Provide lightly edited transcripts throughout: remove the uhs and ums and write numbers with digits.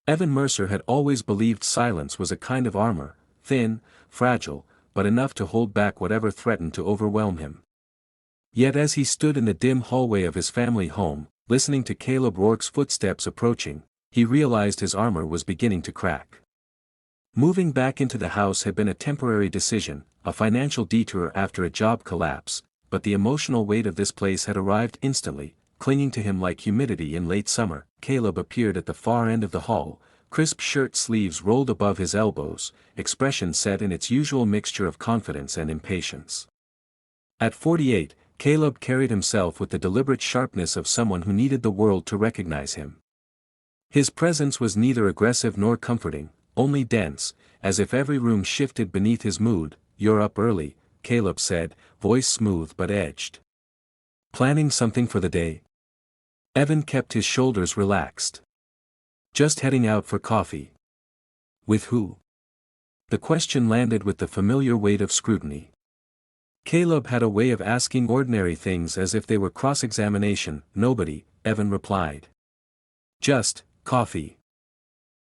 Evan Mercer had always believed silence was a kind of armor, thin, fragile, but enough to hold back whatever threatened to overwhelm him. Yet as he stood in the dim hallway of his family home, listening to Caleb Rourke's footsteps approaching, he realized his armor was beginning to crack. Moving back into the house had been a temporary decision, a financial detour after a job collapse, but the emotional weight of this place had arrived instantly, clinging to him like humidity in late summer. Caleb appeared at the far end of the hall, crisp shirt sleeves rolled above his elbows, expression set in its usual mixture of confidence and impatience. At 48, Caleb carried himself with the deliberate sharpness of someone who needed the world to recognize him. His presence was neither aggressive nor comforting, only dense, as if every room shifted beneath his mood. "You're up early," Caleb said, voice smooth but edged. "Planning something for the day?" Evan kept his shoulders relaxed. "Just heading out for coffee." "With who?" The question landed with the familiar weight of scrutiny. Caleb had a way of asking ordinary things as if they were cross-examination. "Nobody," Evan replied. "Just coffee."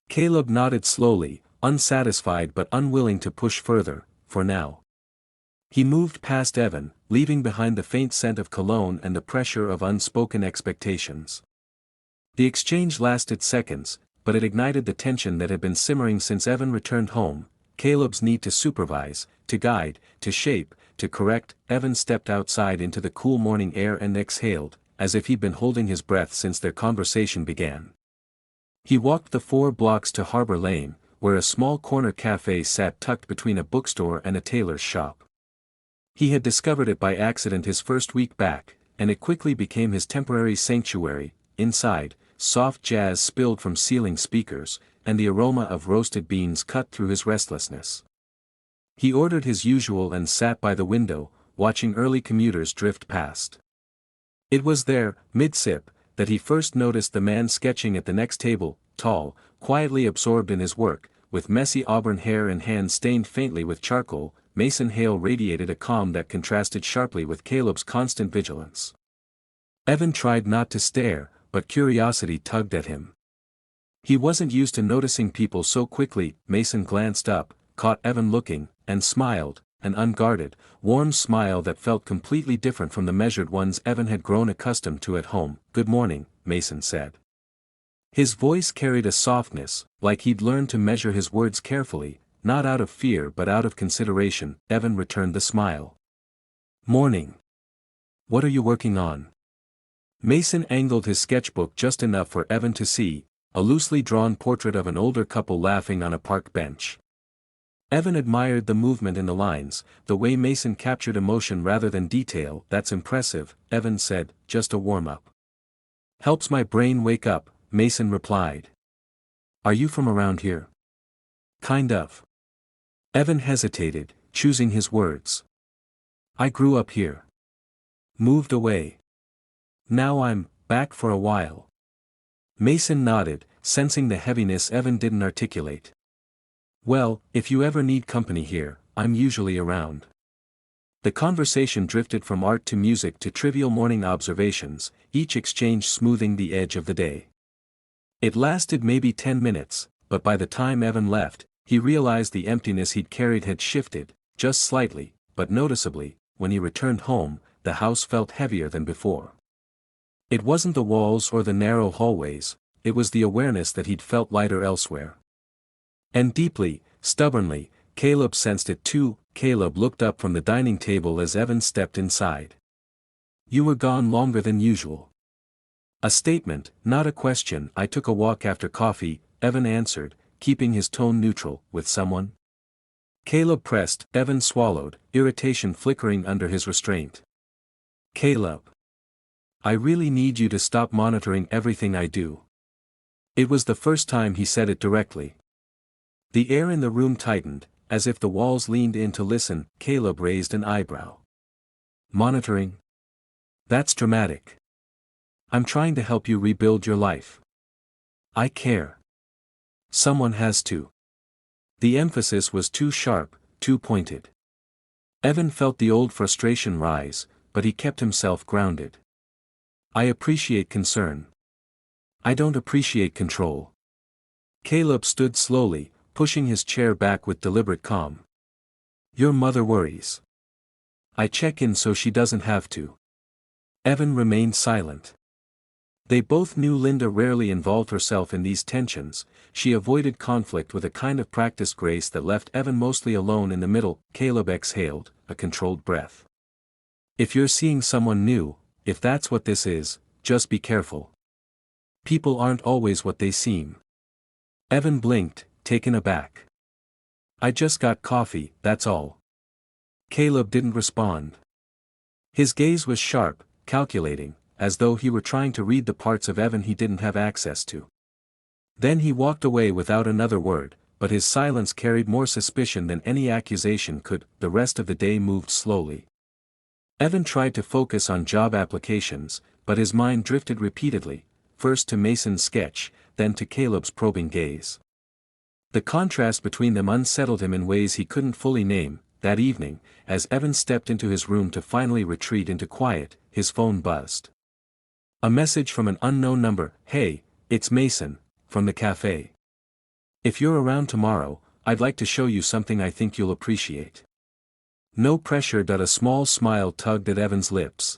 Caleb nodded slowly, unsatisfied but unwilling to push further, for now. He moved past Evan, leaving behind the faint scent of cologne and the pressure of unspoken expectations. The exchange lasted seconds, but it ignited the tension that had been simmering since Evan returned home. Caleb's need to supervise, to guide, to shape, to correct. Evan stepped outside into the cool morning air and exhaled, as if he'd been holding his breath since their conversation began. He walked the 4 blocks to Harbor Lane, where a small corner cafe sat tucked between a bookstore and a tailor's shop. He had discovered it by accident his first week back, and it quickly became his temporary sanctuary. Inside, soft jazz spilled from ceiling speakers, and the aroma of roasted beans cut through his restlessness. He ordered his usual and sat by the window, watching early commuters drift past. It was there, mid-sip, that he first noticed the man sketching at the next table, tall, quietly absorbed in his work, with messy auburn hair and hands stained faintly with charcoal. Mason Hale radiated a calm that contrasted sharply with Caleb's constant vigilance. Evan tried not to stare, but curiosity tugged at him. He wasn't used to noticing people so quickly. Mason glanced up, caught Evan looking, and smiled, an unguarded, warm smile that felt completely different from the measured ones Evan had grown accustomed to at home. "Good morning," Mason said. His voice carried a softness, like he'd learned to measure his words carefully, not out of fear but out of consideration. Evan returned the smile. "Morning. What are you working on?" Mason angled his sketchbook just enough for Evan to see, a loosely drawn portrait of an older couple laughing on a park bench. Evan admired the movement in the lines, the way Mason captured emotion rather than detail. "That's impressive," Evan said, "just a warm-up." "Helps my brain wake up," Mason replied. "Are you from around here?" "Kind of." Evan hesitated, choosing his words. "I grew up here. Moved away. Now I'm back for a while." Mason nodded, sensing the heaviness Evan didn't articulate. "Well, if you ever need company here, I'm usually around." The conversation drifted from art to music to trivial morning observations, each exchange smoothing the edge of the day. It lasted maybe 10 minutes, but by the time Evan left, he realized the emptiness he'd carried had shifted, just slightly, but noticeably. When he returned home, the house felt heavier than before. It wasn't the walls or the narrow hallways, it was the awareness that he'd felt lighter elsewhere. And deeply, stubbornly, Caleb sensed it too. Caleb looked up from the dining table as Evan stepped inside. "You were gone longer than usual." A statement, not a question. "I took a walk after coffee," Evan answered, keeping his tone neutral. "With someone?" Caleb pressed. Evan swallowed, irritation flickering under his restraint. "Caleb. I really need you to stop monitoring everything I do." It was the first time he said it directly. The air in the room tightened, as if the walls leaned in to listen. Caleb raised an eyebrow. "Monitoring? That's dramatic. I'm trying to help you rebuild your life. I care. Someone has to." The emphasis was too sharp, too pointed. Evan felt the old frustration rise, but he kept himself grounded. "I appreciate concern. I don't appreciate control." Caleb stood slowly, pushing his chair back with deliberate calm. Your mother worries. I check in so she doesn't have to. Evan remained silent. They both knew Linda rarely involved herself in these tensions. She avoided conflict with a kind of practiced grace that left Evan mostly alone in the middle. Caleb exhaled, a controlled breath. If you're seeing someone new, if that's what this is, just be careful. People aren't always what they seem. Evan blinked, taken aback. I just got coffee, that's all. Caleb didn't respond. His gaze was sharp, calculating, as though he were trying to read the parts of Evan he didn't have access to. Then he walked away without another word, but his silence carried more suspicion than any accusation could. The rest of the day moved slowly. Evan tried to focus on job applications, but his mind drifted repeatedly, first to Mason's sketch, then to Caleb's probing gaze. The contrast between them unsettled him in ways he couldn't fully name. That evening, as Evan stepped into his room to finally retreat into quiet, his phone buzzed. A message from an unknown number. Hey, it's Mason, from the cafe. If you're around tomorrow, I'd like to show you something I think you'll appreciate. No pressure. A small smile tugged at Evan's lips.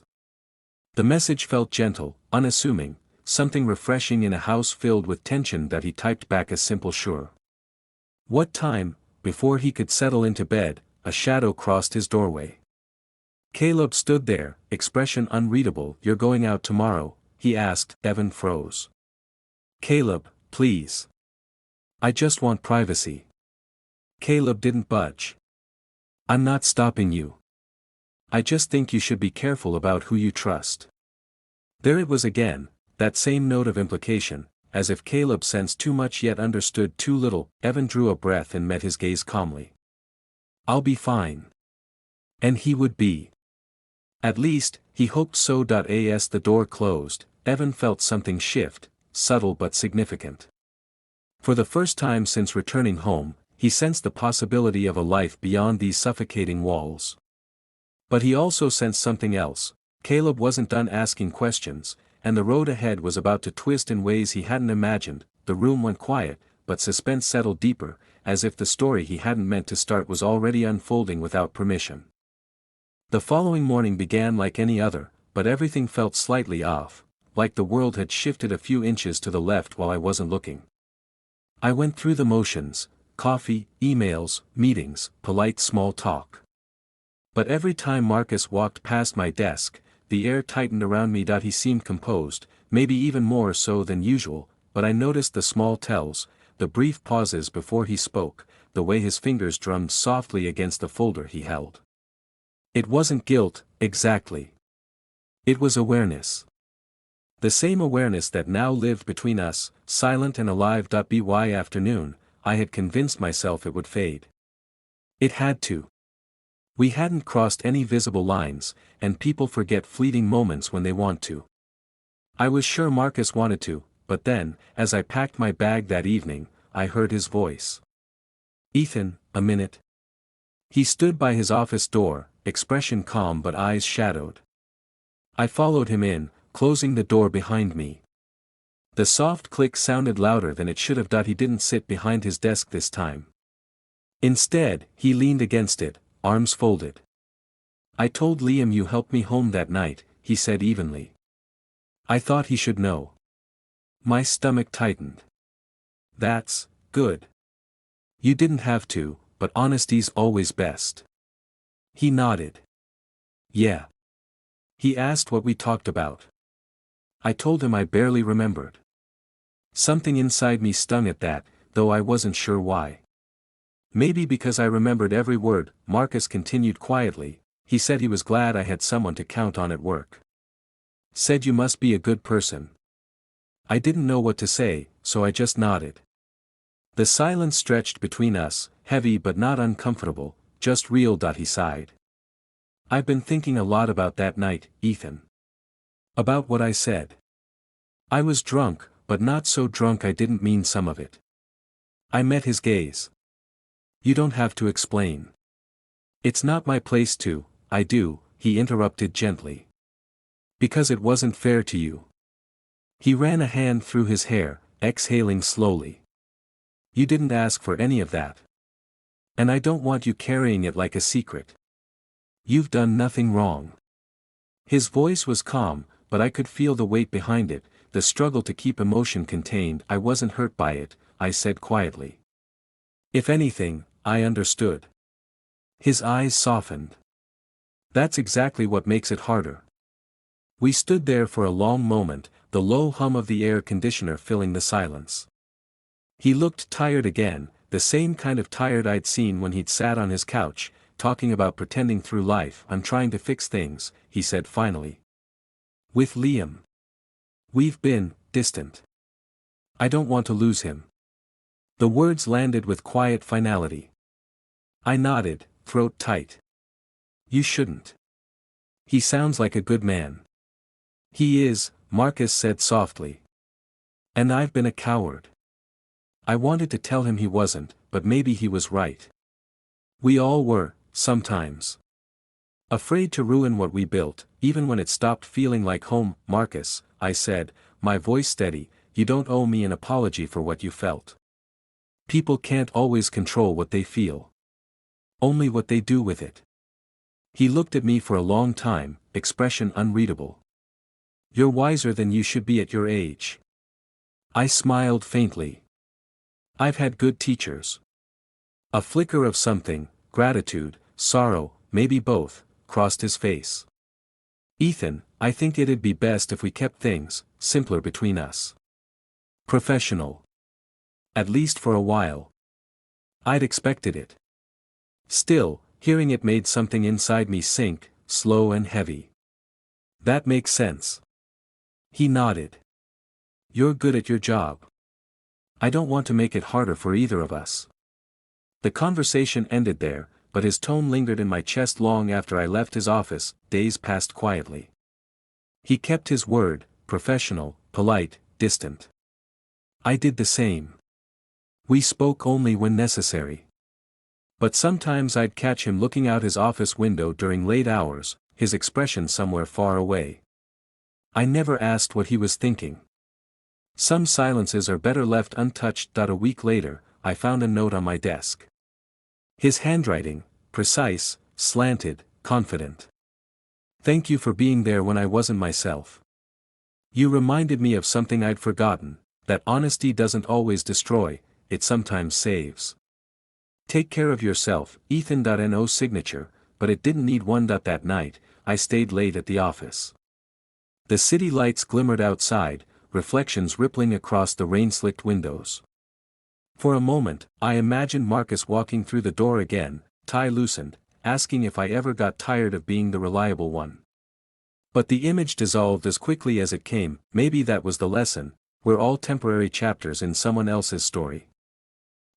The message felt gentle, unassuming, something refreshing in a house filled with tension that he typed back a simple sure. What time? Before he could settle into bed, a shadow crossed his doorway. Caleb stood there, expression unreadable. You're going out tomorrow? He asked. Evan froze. Caleb, please. I just want privacy. Caleb didn't budge. I'm not stopping you. I just think you should be careful about who you trust. There it was again, that same note of implication, as if Caleb sensed too much yet understood too little. Evan drew a breath and met his gaze calmly. I'll be fine. And he would be. At least, he hoped so. As the door closed, Evan felt something shift, subtle but significant. For the first time since returning home, he sensed the possibility of a life beyond these suffocating walls. But he also sensed something else. Caleb wasn't done asking questions, and the road ahead was about to twist in ways he hadn't imagined. The room went quiet, but suspense settled deeper, as if the story he hadn't meant to start was already unfolding without permission. The following morning began like any other, but everything felt slightly off, like the world had shifted a few inches to the left while I wasn't looking. I went through the motions, coffee, emails, meetings, polite small talk. But every time Marcus walked past my desk, the air tightened around me. He seemed composed, maybe even more so than usual, but I noticed the small tells, the brief pauses before he spoke, the way his fingers drummed softly against the folder he held. It wasn't guilt, exactly. It was awareness. The same awareness that now lived between us, silent and alive. By afternoon, I had convinced myself it would fade. It had to. We hadn't crossed any visible lines, and people forget fleeting moments when they want to. I was sure Marcus wanted to, but then, as I packed my bag that evening, I heard his voice. Ethan, a minute. He stood by his office door, expression calm but eyes shadowed. I followed him in, closing the door behind me. The soft click sounded louder than it should have. He didn't sit behind his desk this time. Instead, he leaned against it, arms folded. I told Liam you helped me home that night, he said evenly. I thought he should know. My stomach tightened. That's good. You didn't have to, but honesty's always best. He nodded. Yeah. He asked what we talked about. I told him I barely remembered. Something inside me stung at that, though I wasn't sure why. Maybe because I remembered every word. Marcus continued quietly. He said he was glad I had someone to count on at work. Said you must be a good person. I didn't know what to say, so I just nodded. The silence stretched between us, heavy but not uncomfortable, just real. He sighed. I've been thinking a lot about that night, Ethan. About what I said. I was drunk, but not so drunk I didn't mean some of it. I met his gaze. You don't have to explain. It's not my place to. I do, he interrupted gently. Because it wasn't fair to you. He ran a hand through his hair, exhaling slowly. You didn't ask for any of that. And I don't want you carrying it like a secret. You've done nothing wrong. His voice was calm, but I could feel the weight behind it, the struggle to keep emotion contained. I wasn't hurt by it, I said quietly. If anything, I understood. His eyes softened. That's exactly what makes it harder. We stood there for a long moment, the low hum of the air conditioner filling the silence. He looked tired again, the same kind of tired I'd seen when he'd sat on his couch, talking about pretending through life. I'm trying to fix things, he said finally. With Liam. We've been distant. I don't want to lose him. The words landed with quiet finality. I nodded, throat tight. You shouldn't. He sounds like a good man. He is, Marcus said softly. And I've been a coward. I wanted to tell him he wasn't, but maybe he was right. We all were, sometimes. Afraid to ruin what we built, even when it stopped feeling like home. Marcus, I said, my voice steady, you don't owe me an apology for what you felt. People can't always control what they feel. Only what they do with it. He looked at me for a long time, expression unreadable. You're wiser than you should be at your age. I smiled faintly. I've had good teachers. A flicker of something, gratitude, sorrow, maybe both, crossed his face. Ethan, I think it'd be best if we kept things simpler between us. Professional. At least for a while. I'd expected it. Still, hearing it made something inside me sink, slow and heavy. That makes sense. He nodded. You're good at your job. I don't want to make it harder for either of us. The conversation ended there, but his tone lingered in my chest long after I left his office. Days passed quietly. He kept his word, professional, polite, distant. I did the same. We spoke only when necessary. But sometimes I'd catch him looking out his office window during late hours, his expression somewhere far away. I never asked what he was thinking. Some silences are better left untouched. A week later, I found a note on my desk. His handwriting, precise, slanted, confident. Thank you for being there when I wasn't myself. You reminded me of something I'd forgotten, that honesty doesn't always destroy, it sometimes saves. Take care of yourself, Ethan. No signature, but it didn't need one. That night, I stayed late at the office. The city lights glimmered outside, reflections rippling across the rain-slicked windows. For a moment, I imagined Marcus walking through the door again, tie loosened, asking if I ever got tired of being the reliable one. But the image dissolved as quickly as it came. Maybe that was the lesson, we're all temporary chapters in someone else's story.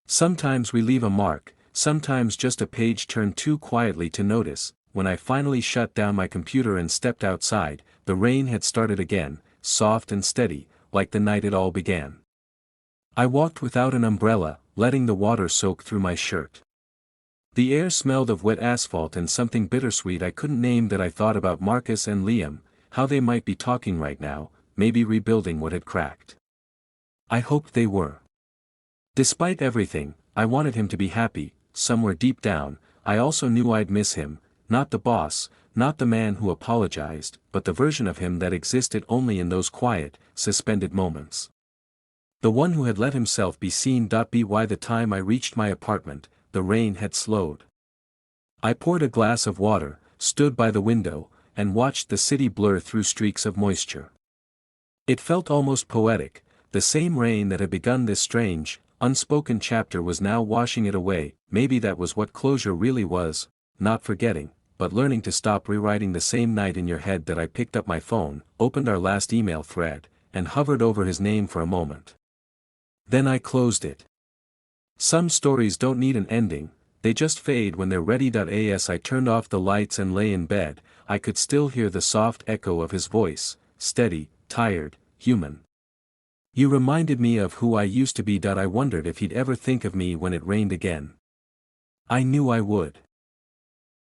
Sometimes we leave a mark, sometimes just a page turned too quietly to notice. When I finally shut down my computer and stepped outside, the rain had started again, soft and steady, like the night it all began. I walked without an umbrella, letting the water soak through my shirt. The air smelled of wet asphalt and something bittersweet I couldn't name. That I thought about Marcus and Liam, how they might be talking right now, maybe rebuilding what had cracked. I hoped they were. Despite everything, I wanted him to be happy. Somewhere deep down, I also knew I'd miss him, not the boss, not the man who apologized, but the version of him that existed only in those quiet, suspended moments. The one who had let himself be seen. By the time I reached my apartment, the rain had slowed. I poured a glass of water, stood by the window, and watched the city blur through streaks of moisture. It felt almost poetic, the same rain that had begun this strange, unspoken chapter was now washing it away. Maybe that was what closure really was, not forgetting, but learning to stop rewriting the same night in your head. That I picked up my phone, opened our last email thread, and hovered over his name for a moment. Then I closed it. Some stories don't need an ending, they just fade when they're ready. As I turned off the lights and lay in bed, I could still hear the soft echo of his voice, steady, tired, human. You reminded me of who I used to be. I wondered if he'd ever think of me when it rained again. I knew I would.